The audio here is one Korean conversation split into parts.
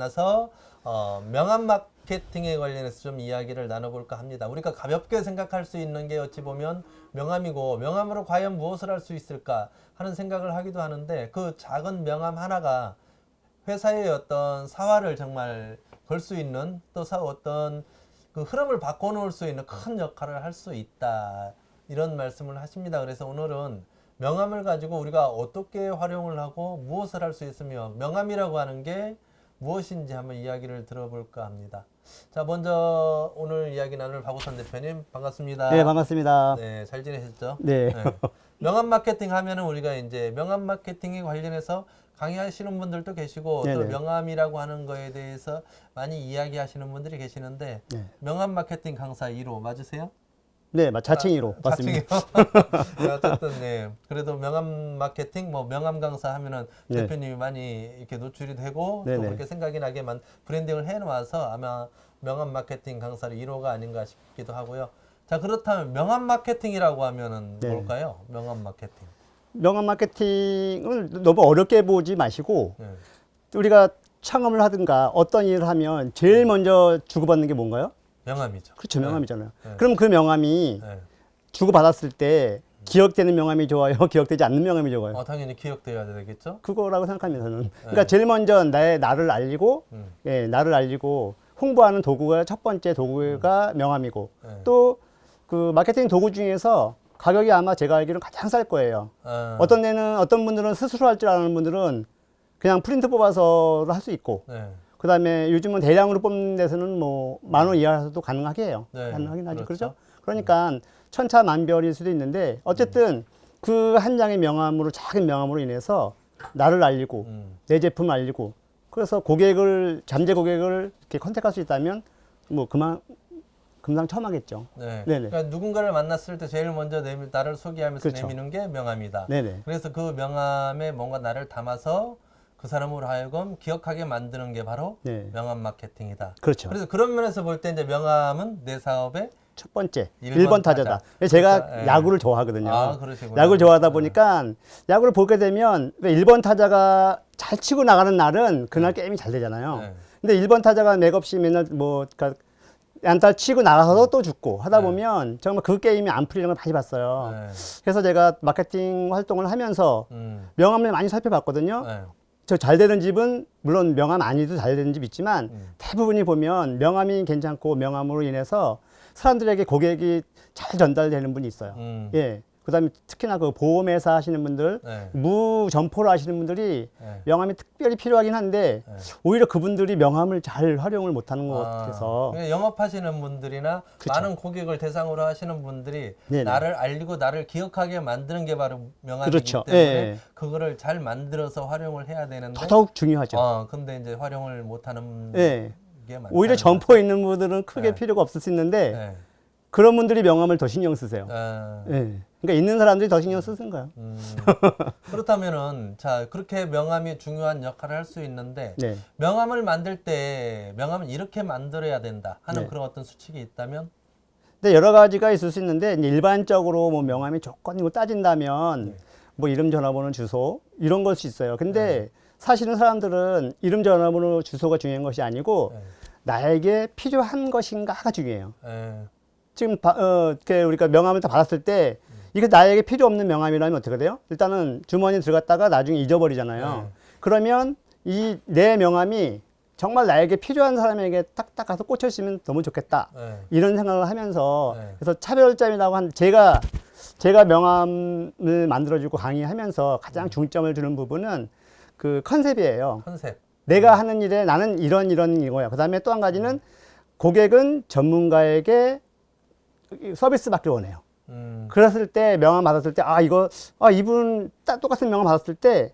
만나서 명함 마케팅에 관련해서 좀 이야기를 나눠볼까 합니다. 우리가 가볍게 생각할 수 있는 게 어찌 보면 명함이고 명함으로 과연 무엇을 할 수 있을까 하는 생각을 하기도 하는데 그 작은 명함 하나가 회사의 어떤 사활을 정말 걸 수 있는 또 어떤 그 흐름을 바꿔놓을 수 있는 큰 역할을 할 수 있다. 이런 말씀을 하십니다. 그래서 오늘은 명함을 가지고 우리가 어떻게 활용을 하고 무엇을 할 수 있으며 명함이라고 하는 게 무엇인지 한번 이야기를 들어볼까 합니다. 자, 먼저 오늘 이야기 나눌 박우선 대표님 반갑습니다. 네, 반갑습니다. 네, 잘 지내셨죠? 네. 명함 마케팅 하면은 우리가 이제 명함 마케팅에 관련해서 강의하시는 분들도 계시고 네네. 또 명함이라고 하는 거에 대해서 많이 이야기하시는 분들이 계시는데 네. 명함 마케팅 강사 1호 맞으세요? 네, 자칭이로 맞습니다. 네, 어쨌든 네. 그래도 명함 마케팅, 뭐 명함 강사 하면은 네. 대표님이 많이 이렇게 노출이 되고 네네. 또 그렇게 생각이 나게만 브랜딩을 해놓아서 아마 명함 마케팅 강사를 1호가 아닌가 싶기도 하고요. 자, 그렇다면 명함 마케팅이라고 하면은 네. 뭘까요? 명함 마케팅. 명함 마케팅을 너무 어렵게 보지 마시고 네. 우리가 창업을 하든가 어떤 일을 하면 제일 먼저 주고받는 게 뭔가요? 명함이죠. 그렇죠, 명함이잖아요. 네. 그럼 그 명함이 네. 주고받았을 때 기억되는 명함이 좋아요? 기억되지 않는 명함이 좋아요? 당연히 기억돼야 되겠죠? 그거라고 생각합니다, 저는. 그러니까 제일 먼저 나를 알리고, 음. 예, 나를 알리고 홍보하는 도구가 첫 번째 도구가 명함이고 네. 또 그 마케팅 도구 중에서 가격이 아마 제가 알기로는 가장 쌀 거예요. 어떤 데는 어떤 분들은 스스로 할 줄 아는 분들은 그냥 프린트 뽑아서 할 수 있고 네. 그 다음에 요즘은 대량으로 뽑는 데서는 뭐 10,000원 이하로도 가능하게 해요. 네, 가능하긴 하죠. 그렇죠. 그렇죠? 그러니까 천차만별일 수도 있는데 어쨌든 그 한 장의 명함으로 작은 명함으로 인해서 나를 알리고 내 제품을 알리고 그래서 잠재 고객을 이렇게 컨택할 수 있다면 뭐 금상첨화겠죠. 네. 네네. 그러니까 누군가를 만났을 때 제일 먼저 나를 소개하면서 그렇죠. 내미는 게 명함이다. 네네. 그래서 그 명함에 뭔가 나를 담아서 그 사람으로 하여금 기억하게 만드는 게 바로 네. 명함 마케팅이다. 그렇죠. 그래서 그런 면에서 볼 때 이제 명함은 내 사업의 첫 번째, 일 1번 타자. 타자다. 제가 그러니까, 예. 야구를 좋아하거든요. 아, 그러시구나. 야구를 좋아하다 보니까 야구를 보게 되면 1번 타자가 잘 치고 나가는 날은 그날 게임이 잘 되잖아요. 네. 근데 1번 타자가 맥없이 맨날 뭐, 그러니까 안타 치고 나가서 또 죽고 하다 네. 보면 정말 그 게임이 안 풀리는 걸 많이 봤어요. 네. 그래서 제가 마케팅 활동을 하면서 명함을 많이 살펴봤거든요. 네. 저 잘 되는 집은 물론 명함 아니도 잘 되는 집 있지만 대부분이 보면 명함이 괜찮고 명함으로 인해서 사람들에게 고객이 잘 전달되는 분이 있어요. 예. 그다음에 특히나 그 보험회사 하시는 분들, 네. 무점포로 하시는 분들이 네. 명함이 특별히 필요하긴 한데 오히려 그분들이 명함을 잘 활용을 못하는 것 같아서 그러니까 영업하시는 분들이나 그쵸. 많은 고객을 대상으로 하시는 분들이 네네. 나를 알리고 나를 기억하게 만드는 게 바로 명함이기 그렇죠. 때문에 예. 그거를 잘 만들어서 활용을 해야 되는데 더더욱 중요하죠. 근데 이제 활용을 못하는 예. 게 많다. 오히려 점포에 있는 분들은 크게 네. 필요가 없을 수 있는데 네. 그런 분들이 명함을 더 신경 쓰세요. 아, 예. 그러니까 있는 사람들이 더 신경 쓰는 거예요. 그렇다면은 자 그렇게 명함이 중요한 역할을 할 수 있는데 네. 명함을 만들 때 명함은 이렇게 만들어야 된다 하는 네. 그런 어떤 수칙이 있다면 근데 여러 가지가 있을 수 있는데 이제 일반적으로 뭐 명함이 조건이고 따진다면 뭐 이름, 전화번호, 주소 이런 걸 수 있어요. 근데 사실은 사람들은 이름, 전화번호, 주소가 중요한 것이 아니고 나에게 필요한 것인가가 중요해요. 예. 지금 이렇게 우리가 명함을 다 받았을 때 이게 나에게 필요 없는 명함이라면 어떻게 돼요? 일단은 주머니에 들어갔다가 나중에 잊어버리잖아요. 그러면 이 내 명함이 정말 나에게 필요한 사람에게 딱딱 가서 꽂혀 있으면 너무 좋겠다. 네. 이런 생각을 하면서 네. 그래서 차별점이라고 한 제가 명함을 만들어주고 강의하면서 가장 중점을 두는 부분은 그 컨셉이에요. 컨셉. 내가 하는 일에 나는 이런 이거야. 그 다음에 또 한 가지는 고객은 전문가에게 서비스 받길 원해요. 그랬을 때 명함 받았을 때 이분 똑같은 명함 받았을 때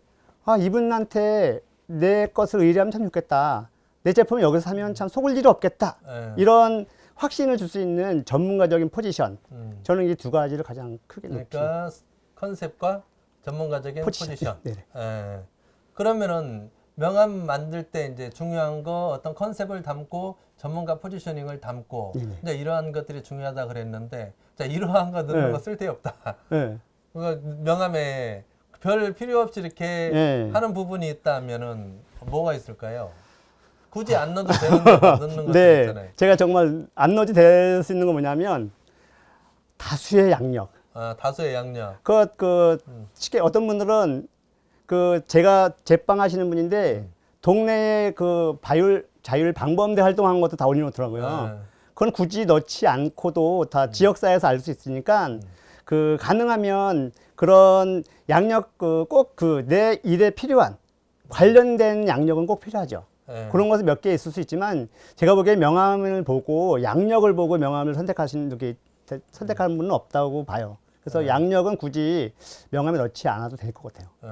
이분한테 내 것을 의뢰하면 참 좋겠다. 내 제품을 여기서 사면 참 속을 일이 없겠다. 네. 이런 확신을 줄 수 있는 전문가적인 포지션. 저는 이 두 가지를 가장 크게 놓죠. 그러니까 컨셉과 전문가적인 포지션. 네네. 예. 그러면은 명함 만들 때 이제 중요한 거 어떤 컨셉을 담고 전문가 포지셔닝을 담고 네네. 이제 이러한 것들이 중요하다 그랬는데 자 이러한 거 넣는 네. 거 쓸데없다. 네. 그러니까 명함에 별 필요 없이 이렇게 네. 하는 부분이 있다면은 뭐가 있을까요? 굳이 안 넣어도 되는데 넣는 것도 네, 있잖아요. 제가 정말 안 넣어도 될 수 있는 건 뭐냐면 다수의 양력. 아, 다수의 양념. 쉽게 어떤 분들은 제가 제빵 하시는 분인데 동네에 자율 방범대 활동하는 것도 다 올려놓더라고요. 네. 그건 굳이 넣지 않고도 다 지역사회에서 알 수 있으니까 가능하면 그런 양력 꼭 내 일에 필요한 관련된 양력은 꼭 필요하죠. 네. 그런 것이 몇 개 있을 수 있지만 제가 보기에 명함을 보고 양력을 보고 명함을 선택하는 분은 없다고 봐요. 그래서 양력은 굳이 명함에 넣지 않아도 될 것 같아요. 네.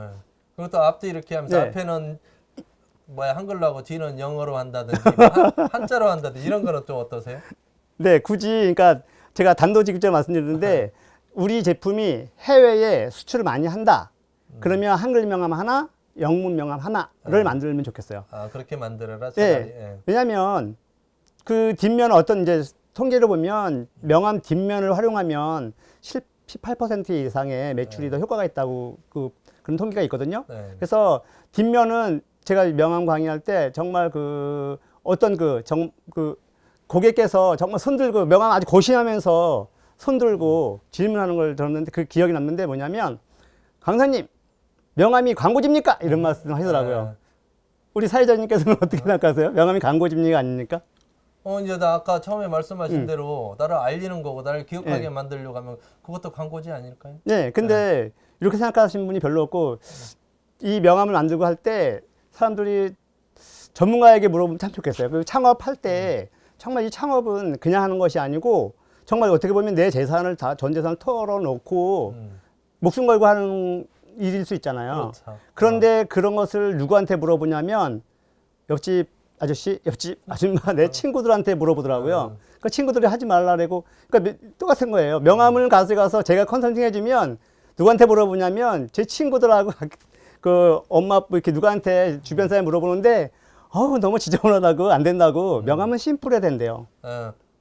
그리고 또 앞뒤 이렇게 하면서 네. 앞에는 한글로 하고 뒤는 영어로 한다든지 한자로 한다든지 이런 거는 좀 어떠세요? 네, 굳이 그러니까 제가 단도직입적으로 말씀드리는데 우리 제품이 해외에 수출을 많이 한다. 그러면 한글 명함 하나, 영문 명함 하나를 만들면 좋겠어요. 아, 그렇게 만들어라. 차라리. 네. 예. 왜냐하면 뒷면 어떤 이제 통계를 보면 명함 뒷면을 활용하면 18% 이상의 매출이 더 효과가 있다고 그런 통계가 있거든요. 네. 그래서 뒷면은 제가 명함 강의할 때 정말 고객께서 정말 손들고 명함 아주 고심하면서 손들고 질문하는 걸 들었는데 그 기억이 남는데 뭐냐면 강사님 명함이 광고집니까? 이런 말씀을 하시더라고요. 우리 사회자님께서는 어떻게 생각하세요? 명함이 광고집니까 아닙니까? 이제 나 아까 처음에 말씀하신 대로 나를 알리는 거고 나를 기억하게 만들려고 하면 그것도 광고지 아닐까요? 네, 근데 이렇게 생각하시는 분이 별로 없고 이 명함을 만들고 할 때 사람들이 전문가에게 물어보면 참 좋겠어요. 그리고 창업할 때 정말 이 창업은 그냥 하는 것이 아니고 정말 어떻게 보면 내 재산을 전 재산을 털어놓고 목숨 걸고 하는 일일 수 있잖아요. 그렇죠. 그런데 그런 것을 누구한테 물어보냐면 옆집 아저씨, 옆집 아줌마, 내 친구들한테 물어보더라고요. 그 친구들이 하지 말라고. 그러니까 똑같은 거예요. 명함을 가져가서 제가 컨설팅 해주면 누구한테 물어보냐면 제 친구들하고 엄마 이렇게 누구한테 주변 사람이 물어보는데 너무 지저분하다고 안 된다고. 명함은 심플해야 된대요.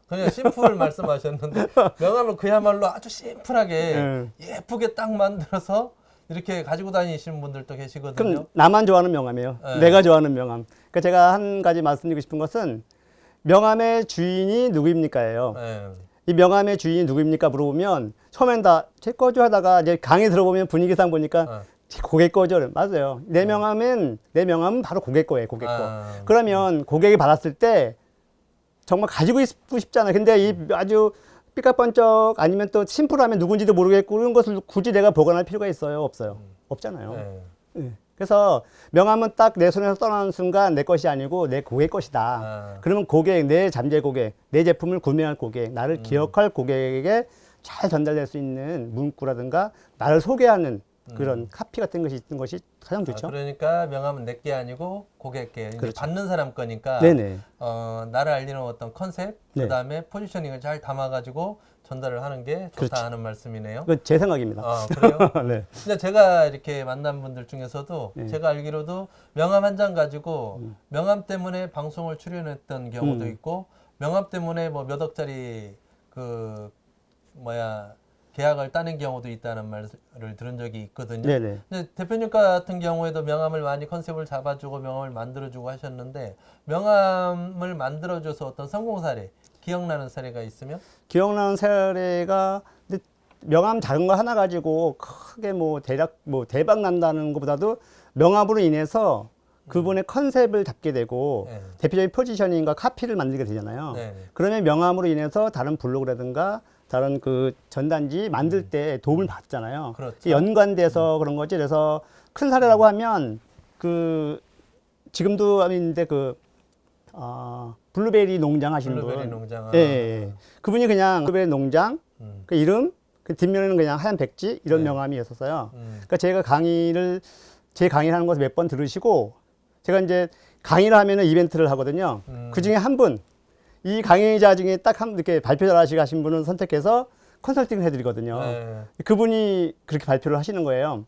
그냥 심플 말씀하셨는데 명함을 그야말로 아주 심플하게 예쁘게 딱 만들어서 이렇게 가지고 다니시는 분들도 계시거든요. 그럼 나만 좋아하는 명함이에요. 내가 좋아하는 명함. 그러니까 제가 한 가지 말씀드리고 싶은 것은 명함의 주인이 누구입니까예요. 이 명함의 주인이 누구입니까 물어보면 처음엔 다 제 거죠 하다가 이제 강의 들어보면 분위기상 보니까 고객 거죠. 맞아요. 내 명함은 바로 고객 거예요. 고객 거. 그러면 고객이 받았을 때 정말 가지고 있고 싶잖아요. 근데 이 아주 삐까뻔쩍 아니면 또 심플하면 누군지도 모르겠고 그런 것을 굳이 내가 보관할 필요가 있어요? 없어요. 없잖아요. 네. 그래서 명함은 딱 내 손에서 떠나는 순간 내 것이 아니고 내 고객 것이다. 그러면 내 잠재 고객, 내 제품을 구매할 고객, 나를 기억할 고객에게 잘 전달될 수 있는 문구라든가 나를 소개하는 그런 카피 같은 것이 있는 것이 가장 좋죠. 그러니까 명함은 내 게 아니고 고객께 그렇죠. 받는 사람 거니까 네네. 나를 알리는 어떤 컨셉, 네. 그다음에 포지셔닝을 잘 담아가지고 전달을 하는 게 좋다 그렇죠. 하는 말씀이네요. 그건 제 생각입니다. 그래요? 네. 근데 제가 이렇게 만난 분들 중에서도 제가 알기로도 명함 한 장 가지고 명함 때문에 방송을 출연했던 경우도 있고 명함 때문에 뭐 몇 억짜리 계약을 따는 경우도 있다는 말을 들은 적이 있거든요. 네네. 근데 대표님 같은 경우에도 명함을 많이 컨셉을 잡아주고 명함을 만들어주고 하셨는데 명함을 만들어줘서 어떤 성공 사례, 기억나는 사례가 있으면? 기억나는 사례가 근데 명함 작은 거 하나 가지고 크게 대박 난다는 것보다도 명함으로 인해서 그분의 컨셉을 잡게 되고 대표적인 포지셔닝과 카피를 만들게 되잖아요. 그러면 명함으로 인해서 다른 블로그라든가 다른 전단지 만들 때 도움을 받잖아요. 그렇죠. 연관돼서 그런 거지. 그래서 큰 사례라고 하면 지금도 있는데 블루베리 농장 하시는 분. 블루베리 농장. 예. 그분이 그냥 블루베리 농장 그 이름 뒷면에는 그냥 하얀 백지 이런 명함이 있었어요. 그러니까 제 강의를 하는 것을 몇 번 들으시고 제가 이제 강의를 하면은 이벤트를 하거든요. 그 중에 한 분, 이 강의자 중에 딱 이렇게 발표 잘하신 분을 선택해서 컨설팅을 해드리거든요. 그분이 그렇게 발표를 하시는 거예요.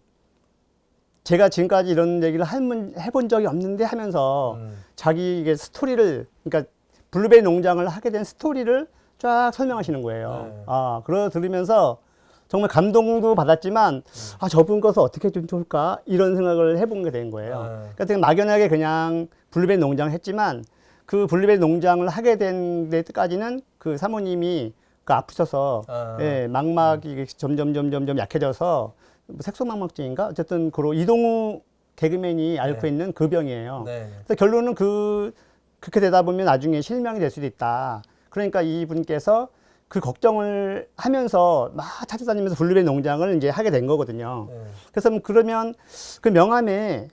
제가 지금까지 이런 얘기를 해본 적이 없는데 하면서 자기 이게 스토리를, 그러니까 블루베리 농장을 하게 된 스토리를 쫙 설명하시는 거예요. 그러 들으면서 정말 감동도 받았지만 저분 것을 어떻게 좀 좋을까 이런 생각을 해본 게 된 거예요. 그러니까 되게 막연하게 그냥 블루베리 농장을 했지만 그 블루베리 농장을 하게 된 데까지는 그 사모님이 그 아프셔서 예, 망막이 점점 약해져서 뭐 색소망막증인가 어쨌든 그 이동우 개그맨이 앓고 네. 있는 그 병이에요. 네. 그래서 결론은 그렇게 되다 보면 나중에 실명이 될 수도 있다. 그러니까 이분께서 그 걱정을 하면서 막 찾아다니면서 블루베리 농장을 이제 하게 된 거거든요. 네. 그래서 그러면 그 명함에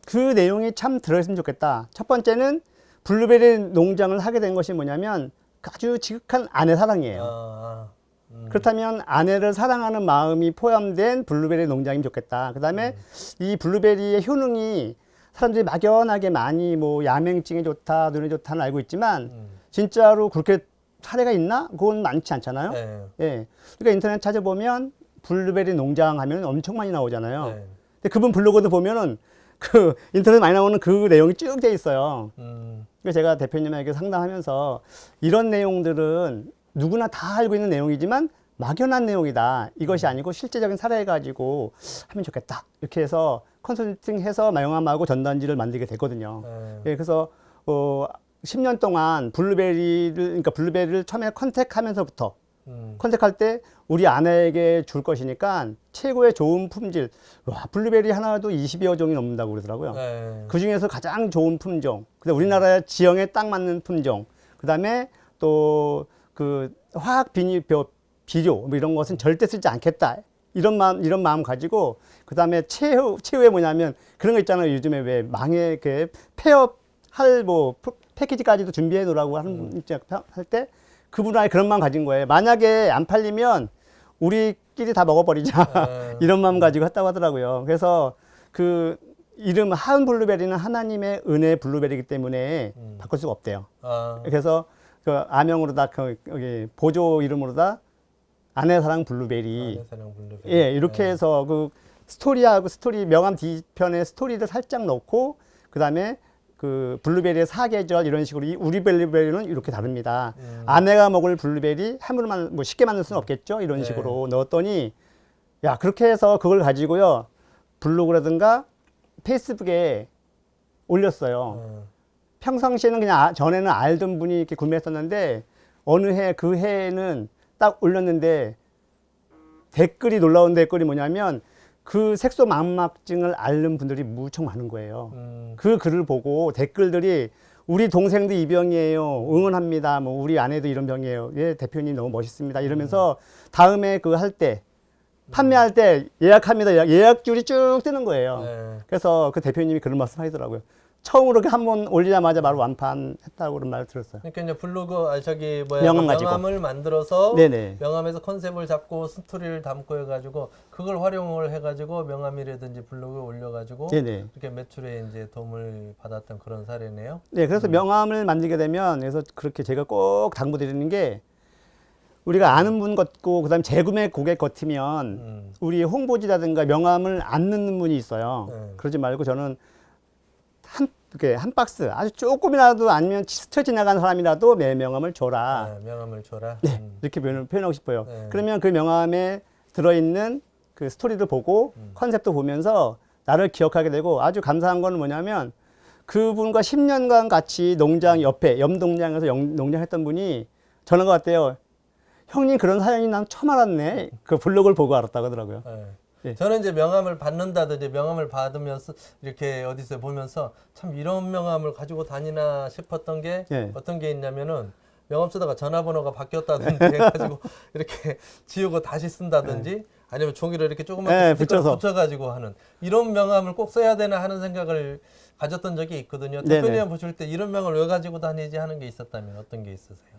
그 내용이 참 들어있으면 좋겠다. 첫 번째는 블루베리 농장을 하게 된 것이 뭐냐면 아주 지극한 아내 사랑이에요. 그렇다면 아내를 사랑하는 마음이 포함된 블루베리 농장이면 좋겠다. 그 다음에 이 블루베리의 효능이 사람들이 막연하게 많이 뭐 야맹증에 좋다, 눈에 좋다는 알고 있지만 진짜로 그렇게 사례가 있나? 그건 많지 않잖아요. 네. 예. 그러니까 인터넷 찾아보면 블루베리 농장 하면 엄청 많이 나오잖아요. 네. 근데 그분 블로그도 보면은 그 인터넷 많이 나오는 그 내용이 쭉 돼 있어요. 그래서 제가 대표님에게 상담하면서 이런 내용들은 누구나 다 알고 있는 내용이지만 막연한 내용이다. 이것이 아니고 실제적인 사례 가지고 하면 좋겠다. 이렇게 해서 컨설팅해서 명함하고 전단지를 만들게 됐거든요. 예, 그래서 10년 동안 그러니까 블루베리를 처음에 컨택하면서부터 컨택할 때 우리 아내에게 줄 것이니까 최고의 좋은 품질. 와, 블루베리 하나도 20여 종이 넘는다고 그러더라고요. 네. 그 중에서 가장 좋은 품종. 그다음 우리나라 지형에 딱 맞는 품종. 그다음에 또 그 화학 비료 뭐 이런 것은 절대 쓰지 않겠다. 이런 마음 가지고 그다음에 최후에 뭐냐면 그런 거 있잖아요. 요즘에 왜 망에 그 폐업할 뭐 패키지까지도 준비해 놓으라고 하는 할 때 그분 아예 그런 마음 가진 거예요. 만약에 안 팔리면 우리끼리 다 먹어버리자. 이런 마음 가지고 했다고 하더라고요. 그래서 그 이름 하은 블루베리는 하나님의 은혜 블루베리이기 때문에 바꿀 수가 없대요. 그래서 그 아명으로다 여기 보조 이름으로다 아내 사랑 블루베리. 아내 사랑 블루베리. 예, 이렇게 해서 그 스토리하고 스토리 명함 뒤편에 스토리를 살짝 넣고 그다음에 그 블루베리의 사계절 이런 식으로 우리 블루베리는 이렇게 다릅니다. 아내가 먹을 블루베리 함부로만 뭐 쉽게 만들 수는 없겠죠. 이런 식으로 넣었더니 야, 그렇게 해서 그걸 가지고요. 블로그라든가 페이스북에 올렸어요. 평상시에는 그냥 전에는 알던 분이 이렇게 구매했었는데 어느 해 그 해에는 딱 올렸는데 댓글이 놀라운 댓글이 뭐냐면 그 색소 망막증을 앓는 분들이 무척 많은 거예요. 그 글을 보고 댓글들이 우리 동생도 이 병이에요. 응원합니다. 뭐 우리 아내도 이런 병이에요. 예, 대표님 너무 멋있습니다. 이러면서 다음에 그 할 때 판매할 때 예약합니다. 예약줄이 쭉 뜨는 거예요. 네. 그래서 그 대표님이 그런 말씀 하시더라고요. 처음으로 한번 올리자마자 바로 완판했다고 그런 말을 들었어요. 그러니까 이제 블로그 명함 가지고. 명함을 만들어서 네네. 명함에서 컨셉을 잡고 스토리를 담고 해가지고 그걸 활용을 해가지고 명함이라든지 블로그에 올려가지고 네네. 이렇게 매출에 이제 도움을 받았던 그런 사례네요. 네, 그래서 명함을 만들게 되면 그래서 그렇게 제가 꼭 당부드리는 게 우리가 아는 분 같고 그다음에 재구매 고객 같으면 우리 홍보지라든가 명함을 안 넣는 분이 있어요. 그러지 말고 저는 한 박스 아주 조금이라도 아니면 스쳐 지나간 사람이라도 내 명함을 줘라. 명함을 줘라. 네, 이렇게 표현하고 싶어요. 네. 그러면 그 명함에 들어있는 그 스토리를 보고 컨셉도 보면서 나를 기억하게 되고 아주 감사한 건 뭐냐면 그분과 10년간 같이 농장 옆에 염동장에서 농장했던 분이 전화가 왔대요. 형님 그런 사연이 난 처음 알았네. 그 블로그를 보고 알았다고 하더라고요. 네. 저는 이제 명함을 받는다든지 명함을 받으면서 이렇게 어디서 보면서 참 이런 명함을 가지고 다니나 싶었던 게 네. 어떤 게 있냐면은 명함 쓰다가 전화번호가 바뀌었다든지 해가지고 이렇게 지우고 다시 쓴다든지 아니면 종이를 이렇게 조그맣게 붙여가지고 하는 이런 명함을 꼭 써야 되나 하는 생각을 가졌던 적이 있거든요. 대표님 보실 때 이런 명함을 왜 가지고 다니지 하는 게 있었다면 어떤 게 있으세요?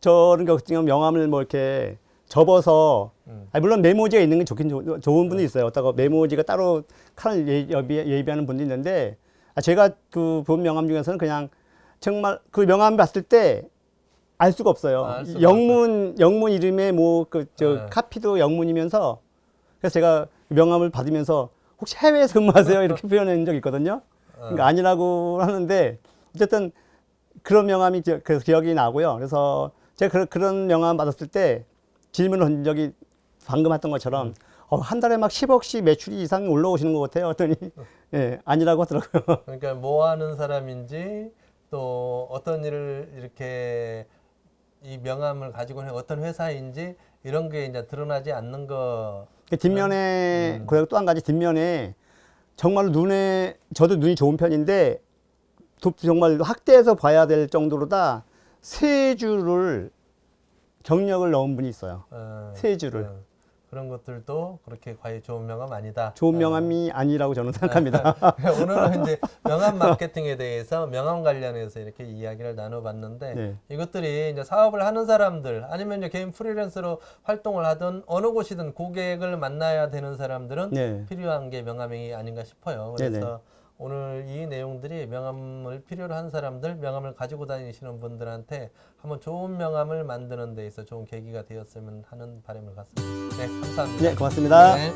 저는 같은 경우 명함을 뭐 이렇게 접어서 물론 메모지가 있는 게 좋은 분도 있어요. 어떤 메모지가 따로 칸을 예비하는 분도 있는데 제가 그 본 명함 중에서는 그냥 정말 그 명함 봤을 때 알 수가 없어요. 영문 이름에 뭐 카피도 영문이면서 그래서 제가 명함을 받으면서 혹시 해외에서 근무하세요? 이렇게 표현한 적이 있거든요. 그러니까 아니라고 하는데 어쨌든 그런 명함이 그래서 기억이 나고요. 그래서 제가 그런 명함 받았을 때 질문을 한 적이 방금 했던 것처럼 한 달에 막 10억씩 매출이 이상 올라오시는 것 같아요. 했더니 예, 아니라고 하더라고요. 그러니까 뭐 하는 사람인지 또 어떤 일을 이렇게 이 명함을 가지고 있는 어떤 회사인지 이런 게 이제 드러나지 않는 거. 그 뒷면에 그리고 또 한 가지 뒷면에 정말로 저도 눈이 좋은 편인데 정말 학대해서 봐야 될 정도로다 세 줄을 경력을 넣은 분이 있어요. 세 줄을. 그런 것들도 그렇게 과연 좋은 명함 아니다. 좋은 명함이 아니라고 저는 생각합니다. 오늘은 이제 명함 마케팅에 대해서 명함 관련해서 이렇게 이야기를 나눠봤는데 네. 이것들이 이제 사업을 하는 사람들 아니면 이제 개인 프리랜서로 활동을 하던 어느 곳이든 고객을 만나야 되는 사람들은 네. 필요한 게 명함이 아닌가 싶어요. 그래서 오늘 이 내용들이 명함을 필요로 하는 사람들, 명함을 가지고 다니시는 분들한테 한번 좋은 명함을 만드는 데 있어 좋은 계기가 되었으면 하는 바람을 갖습니다. 네, 감사합니다. 네, 고맙습니다. 네.